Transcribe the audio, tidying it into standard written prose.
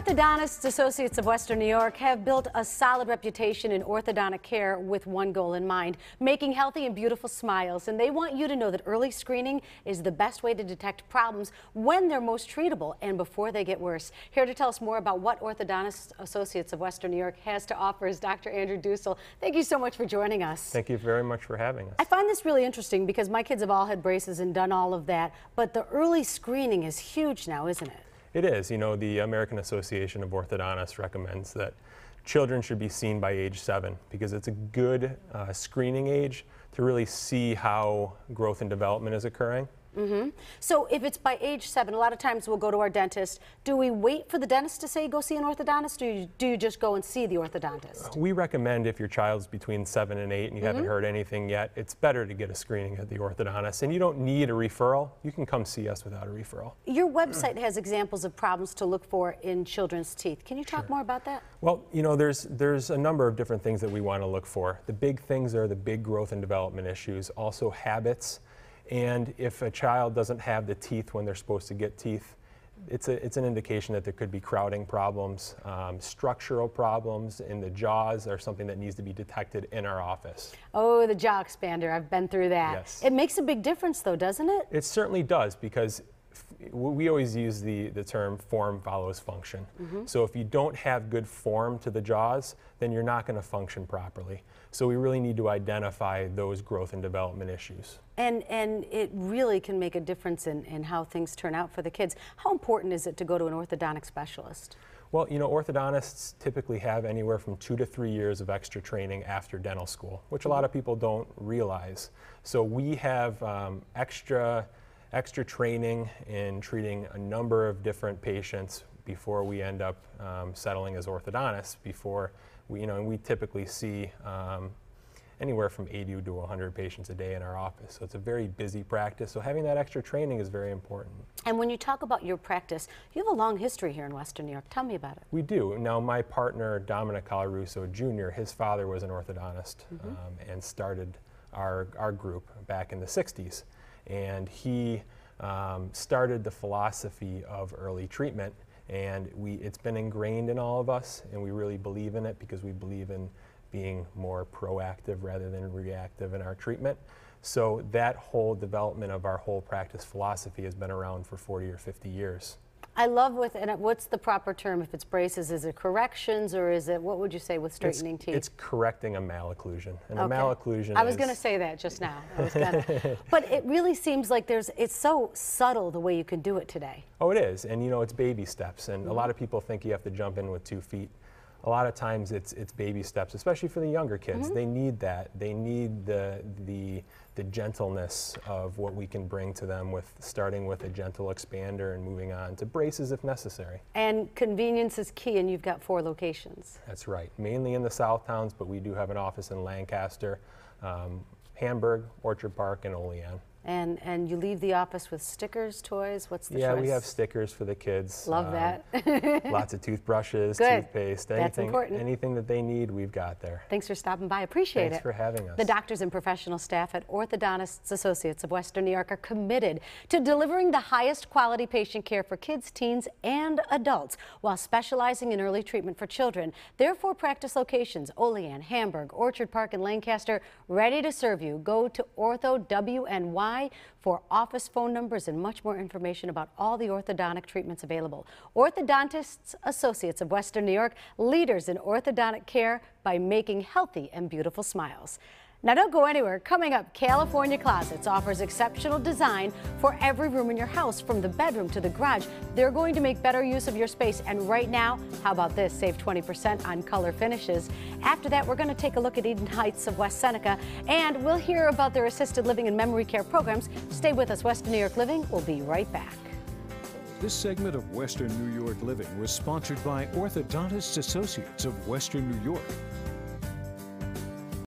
Orthodontists Associates of Western New York have built a solid reputation in orthodontic care with one goal in mind, making healthy and beautiful smiles. And they want you to know that early screening is the best way to detect problems when they're most treatable and before they get worse. Here to tell us more about what Orthodontists Associates of Western New York has to offer is Dr. Andrew Dussel. Thank you so much for joining us. Thank you very much for having us. I find this really interesting because my kids have all had braces and done all of that, but the early screening is huge now, isn't it? It is. You know, the American Association of Orthodontists recommends that children should be seen by age 7 because it's a good screening age to really see how growth and development is occurring. So if it's by age 7, a lot of times we'll go to our dentist. Do we wait for the dentist to say go see an orthodontist, or do you just go and see the orthodontist? We recommend if your child's between 7 and 8 and you haven't heard anything yet, it's better to get a screening at the orthodontist. And you don't need a referral. You can come see us without a referral. Your website has examples of problems to look for in children's teeth. Can you talk more about that? Well, you know, there's a number of different things that we want to look for. The big things are the big growth and development issues, also habits. And if a child doesn't have the teeth when they're supposed to get teeth, it's an indication that there could be crowding problems. Structural problems in the jaws are something that needs to be detected in our office. Oh, the jaw expander, I've been through that. Yes. It makes a big difference though, doesn't it? It certainly does, because we always use the term form follows function. So if you don't have good form to the jaws, then you're not going to function properly. So we really need to identify those growth and development issues. And it really can make a difference in how things turn out for the kids. How important is it to go to an orthodontic specialist? Well, you know, orthodontists typically have anywhere from 2 to 3 years of extra training after dental school, which a lot of people don't realize. So we have extra training in treating a number of different patients before we end up settling as orthodontists. Before we, and we typically see anywhere from 80 to 100 patients a day in our office. So it's a very busy practice. So having that extra training is very important. And when you talk about your practice, you have a long history here in Western New York. Tell me about it. We do. Now, my partner, Dominic Colarusso Jr., his father was an orthodontist and started our group back in the 60s. And he started the philosophy of early treatment, and it's been ingrained in all of us, and we really believe in it because we believe in being more proactive rather than reactive in our treatment. So that whole development of our whole practice philosophy has been around for 40 or 50 years. I love what's the proper term if it's braces? Is it corrections, or is it, what would you say with straightening teeth? It's correcting a malocclusion. And a malocclusion I was going to say that just now. But it really seems like it's so subtle the way you can do it today. Oh, it is. And you know, it's baby steps. And a lot of people think you have to jump in with 2 feet. A lot of times it's baby steps, especially for the younger kids. They need that. They need the gentleness of what we can bring to them, with starting with a gentle expander and moving on to braces if necessary. And convenience is key, and you've got 4 locations. That's right. Mainly in the South Towns, but we do have an office in Lancaster, Hamburg, Orchard Park, and Olean. And you leave the office with stickers, toys? What's the choice? Yeah, we have stickers for the kids. Love that. Lots of toothbrushes, Good. toothpaste, That's important. anything that they need, we've got there. Thanks for stopping by. Appreciate it. Thanks for having us. The doctors and professional staff at Orthodontists Associates of Western New York are committed to delivering the highest quality patient care for kids, teens, and adults while specializing in early treatment for children. Their 4 practice locations, Olean, Hamburg, Orchard Park, and Lancaster, ready to serve you. Go to Ortho WNY for office phone numbers and much more information about all the orthodontic treatments available. Orthodontists Associates of Western New York, leaders in orthodontic care by making healthy and beautiful smiles. Now don't go anywhere. Coming up, California Closets offers exceptional design for every room in your house, from the bedroom to the garage. They're going to make better use of your space. And right now, how about this? Save 20% on color finishes. After that, we're going to take a look at Eden Heights of West Seneca, and we'll hear about their assisted living and memory care programs. Stay with us. Western New York Living will be right back. This segment of Western New York Living was sponsored by Orthodontists Associates of Western New York.